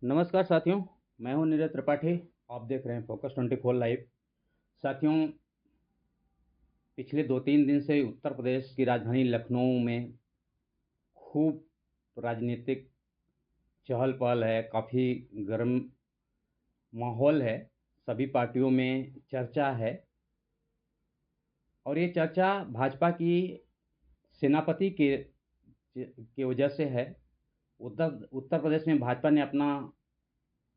नमस्कार साथियों। मैं हूं नीरज त्रिपाठी। आप देख रहे हैं फोकस 24 लाइव। साथियों, पिछले 2-3 दिन से उत्तर प्रदेश की राजधानी लखनऊ में खूब राजनीतिक चहल पहल है। काफ़ी गर्म माहौल है। सभी पार्टियों में चर्चा है और ये चर्चा भाजपा की सेनापति के वजह से है। उत्तर उत्तर प्रदेश में भाजपा ने अपना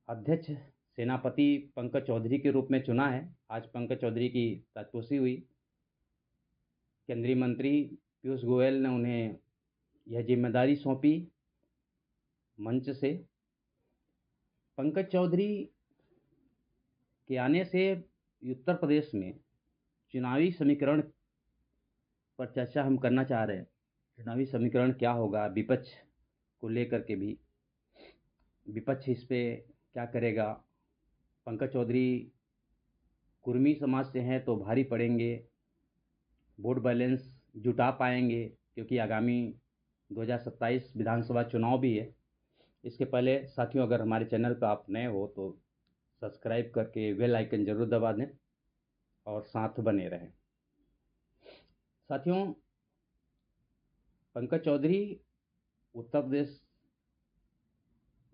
अध्यक्ष सेनापति पंकज चौधरी के रूप में चुना है। आज पंकज चौधरी की ताजपोशी हुई। केंद्रीय मंत्री पीयूष गोयल ने उन्हें यह जिम्मेदारी सौंपी मंच से। पंकज चौधरी के आने से उत्तर प्रदेश में चुनावी समीकरण पर चर्चा हम करना चाह रहे हैं। चुनावी समीकरण क्या होगा, विपक्ष को लेकर के भी विपक्ष इस पे क्या करेगा। पंकज चौधरी कुर्मी समाज से हैं तो भारी पड़ेंगे, वोट बैलेंस जुटा पाएंगे, क्योंकि आगामी 2027 विधानसभा चुनाव भी है। इसके पहले साथियों, अगर हमारे चैनल पर आप नए हो तो सब्सक्राइब करके बेल आइकन ज़रूर दबा दें और साथ बने रहें। साथियों, पंकज चौधरी उत्तर प्रदेश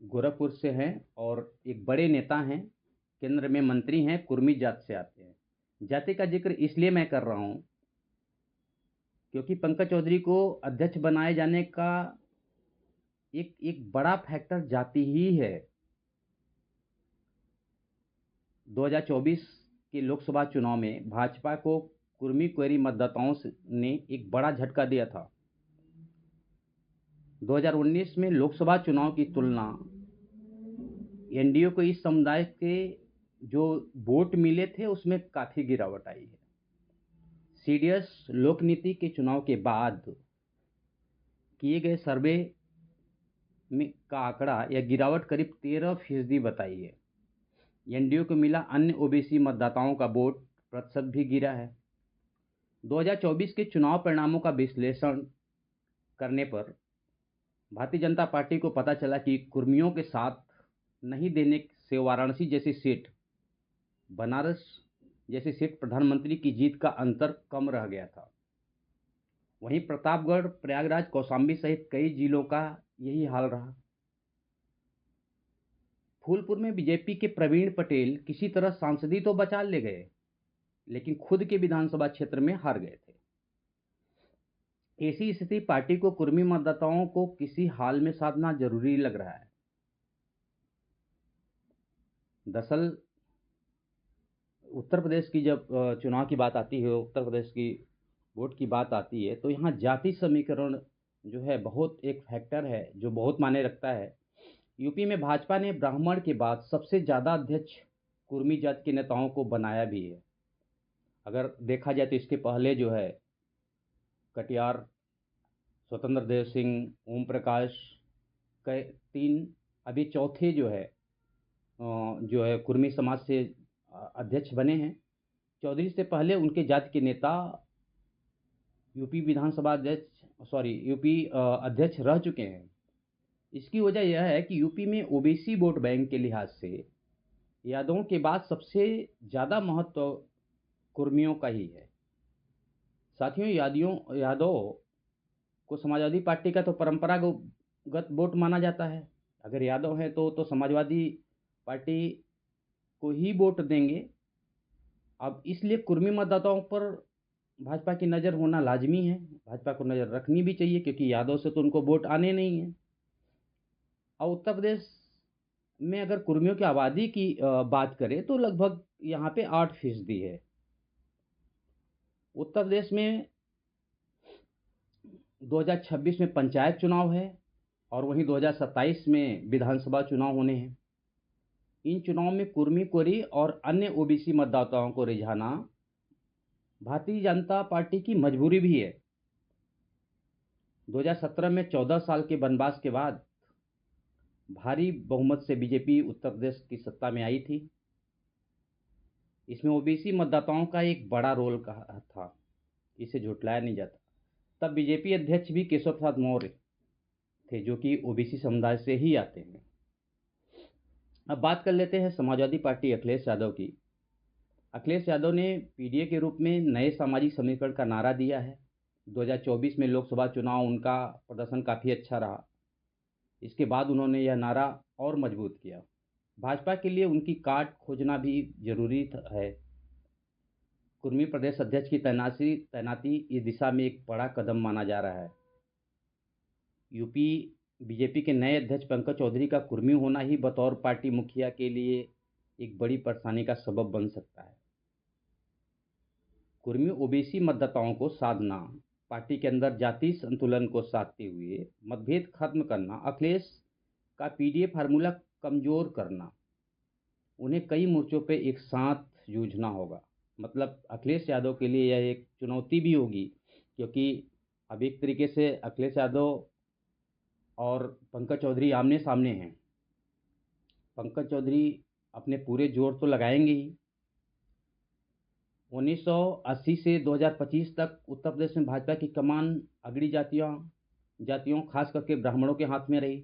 गोरखपुर से हैं और एक बड़े नेता हैं, केंद्र में मंत्री हैं, कुर्मी जात से आते हैं। जाति का जिक्र इसलिए मैं कर रहा हूं क्योंकि पंकज चौधरी को अध्यक्ष बनाए जाने का एक एक बड़ा फैक्टर जाति ही है। 2024 के लोकसभा चुनाव में भाजपा को कुर्मी क्वेरी मतदाताओं ने एक बड़ा झटका दिया था। 2019 में लोकसभा चुनाव की तुलना एनडीए को इस समुदाय के जो वोट मिले थे उसमें काफ़ी गिरावट आई है। सीडीएस लोकनीति के चुनाव के बाद किए गए सर्वे में का आंकड़ा यह गिरावट करीब 13% बताई है। एनडीए को मिला अन्य ओबीसी मतदाताओं का वोट प्रतिशत भी गिरा है। 2024 के चुनाव परिणामों का विश्लेषण करने पर भारतीय जनता पार्टी को पता चला कि कुर्मियों के साथ नहीं देने से वाराणसी जैसी सीट, बनारस जैसी सीट प्रधानमंत्री की जीत का अंतर कम रह गया था। वहीं प्रतापगढ़, प्रयागराज, कौशाम्बी सहित कई जिलों का यही हाल रहा। फूलपुर में बीजेपी के प्रवीण पटेल किसी तरह सांसदी तो बचा ले गए, लेकिन खुद के विधानसभा क्षेत्र में हार गए थे। ऐसी स्थिति पार्टी को कुर्मी मतदाताओं को किसी हाल में साधना जरूरी लग रहा है। दरअसल उत्तर प्रदेश की जब चुनाव की बात आती है, उत्तर प्रदेश की वोट की बात आती है, तो यहाँ जाति समीकरण जो है बहुत एक फैक्टर है जो बहुत मायने रखता है। यूपी में भाजपा ने ब्राह्मण के बाद सबसे ज़्यादा अध्यक्ष कुर्मी जाति के नेताओं को बनाया भी है। अगर देखा जाए तो इसके पहले जो है कटियार, स्वतंत्र देव सिंह, ओम प्रकाश के तीन, अभी चौथे जो है कुर्मी समाज से अध्यक्ष बने हैं। चौधरी से पहले उनके जाति के नेता यूपी अध्यक्ष रह चुके हैं। इसकी वजह यह है कि यूपी में ओबीसी वोट बैंक के लिहाज से यादवों के बाद सबसे ज़्यादा महत्व कुर्मियों का ही है। साथियों, यादव को समाजवादी पार्टी का तो परंपरागत वोट माना जाता है। अगर यादव हैं तो समाजवादी पार्टी को ही वोट देंगे। अब इसलिए कुर्मी मतदाताओं पर भाजपा की नज़र होना लाजमी है। भाजपा को नज़र रखनी भी चाहिए, क्योंकि यादव से तो उनको वोट आने नहीं है। और उत्तर प्रदेश में अगर कुर्मियों की आबादी की बात करें तो लगभग यहाँ पे 8% है। उत्तर प्रदेश में 2026 में पंचायत चुनाव है और वहीं 2027 में विधानसभा चुनाव होने हैं। इन चुनाव में कुर्मी, कोरी और अन्य ओबीसी मतदाताओं को रिझाना भारतीय जनता पार्टी की मजबूरी भी है। 2017 में 14 साल के वनवास के बाद भारी बहुमत से बीजेपी उत्तर प्रदेश की सत्ता में आई थी। इसमें ओबीसी मतदाताओं का एक बड़ा रोल था, इसे झुटलाया नहीं जाता। तब बीजेपी अध्यक्ष भी केशव प्रसाद मौर्य थे, जो कि ओबीसी समुदाय से ही आते हैं। अब बात कर लेते हैं समाजवादी पार्टी अखिलेश यादव की। अखिलेश यादव ने पीडीए के रूप में नए सामाजिक समीकरण का नारा दिया है। 2024 में लोकसभा चुनाव उनका प्रदर्शन काफ़ी अच्छा रहा। इसके बाद उन्होंने यह नारा और मजबूत किया। भाजपा के लिए उनकी काट खोजना भी जरूरी है। कुर्मी प्रदेश अध्यक्ष की तैनाती इस दिशा में एक बड़ा कदम माना जा रहा है। यूपी बीजेपी के नए अध्यक्ष पंकज चौधरी का कुर्मी होना ही बतौर पार्टी मुखिया के लिए एक बड़ी परेशानी का सबब बन सकता है। कुर्मी ओबीसी मतदाताओं को साधना, पार्टी के अंदर जाति संतुलन को साधते हुए मतभेद खत्म करना, अखिलेश का पीडीए फार्मूला कमजोर करना, उन्हें कई मोर्चों पे एक साथ जूझना होगा। मतलब अखिलेश यादव के लिए यह एक चुनौती भी होगी, क्योंकि अब एक तरीके से अखिलेश यादव और पंकज चौधरी आमने सामने हैं। पंकज चौधरी अपने पूरे जोर तो लगाएंगे ही। 1980 से 2025 तक उत्तर प्रदेश में भाजपा की कमान अगड़ी जातियों खास करके ब्राह्मणों के हाथ में रही।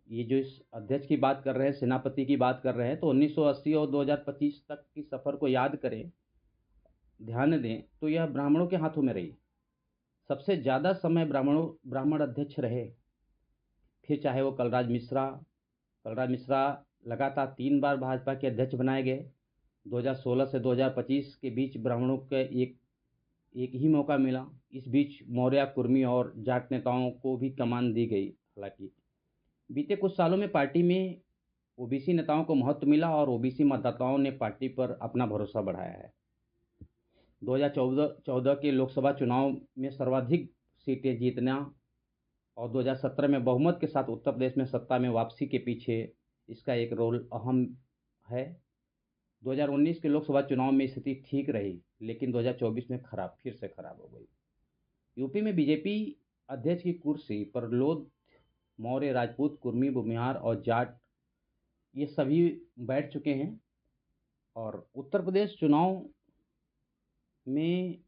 ये जो इस अध्यक्ष की बात कर रहे हैं, सेनापति की बात कर रहे हैं, तो 1980 और 2025 तक की सफ़र को याद करें, ध्यान दें, तो यह ब्राह्मणों के हाथों में रही। सबसे ज़्यादा समय ब्राह्मण अध्यक्ष रहे। फिर चाहे वो कलराज मिश्रा लगातार 3 बार भाजपा के अध्यक्ष बनाए गए। 2016 से 2025 के बीच ब्राह्मणों का एक ही मौका मिला। इस बीच मौर्य, कुर्मी और जाट नेताओं को भी कमान दी गई। हालांकि बीते कुछ सालों में पार्टी में ओबीसी नेताओं को महत्व मिला और ओबीसी मतदाताओं ने पार्टी पर अपना भरोसा बढ़ाया है। 2014 के लोकसभा चुनाव में सर्वाधिक सीटें जीतना और 2017 में बहुमत के साथ उत्तर प्रदेश में सत्ता में वापसी के पीछे इसका एक रोल अहम है। 2019 के लोकसभा चुनाव में स्थिति ठीक रही, लेकिन 2024 में फिर से खराब हो गई। यूपी में बीजेपी अध्यक्ष की कुर्सी पर लोध, मौर्य, राजपूत, कुर्मी, भूमिहार और जाट ये सभी बैठ चुके हैं। और उत्तर प्रदेश चुनाव में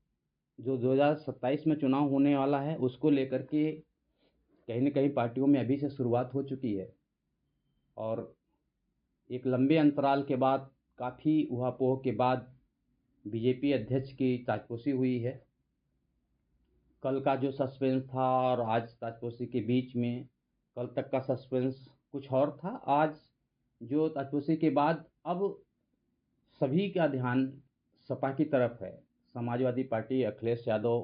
जो 2027 में चुनाव होने वाला है, उसको लेकर के कहीं न कहीं पार्टियों में अभी से शुरुआत हो चुकी है। और एक लंबे अंतराल के बाद, काफ़ी ऊहापोह के बाद बीजेपी अध्यक्ष की ताजपोशी हुई है। कल का जो सस्पेंस था और आज ताजपोशी के बीच में, कल तक का सस्पेंस कुछ और था। आज जो ताजपोशी के बाद अब सभी का ध्यान सपा की तरफ है। समाजवादी पार्टी अखिलेश यादव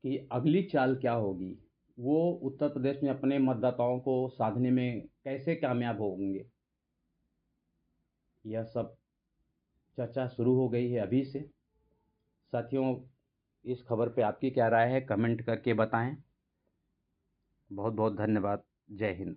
की अगली चाल क्या होगी, वो उत्तर प्रदेश में अपने मतदाताओं को साधने में कैसे कामयाब होंगे, यह सब चर्चा शुरू हो गई है अभी से। साथियों, इस खबर पे आपकी क्या राय है, कमेंट करके बताएं। बहुत बहुत धन्यवाद। जय हिंद।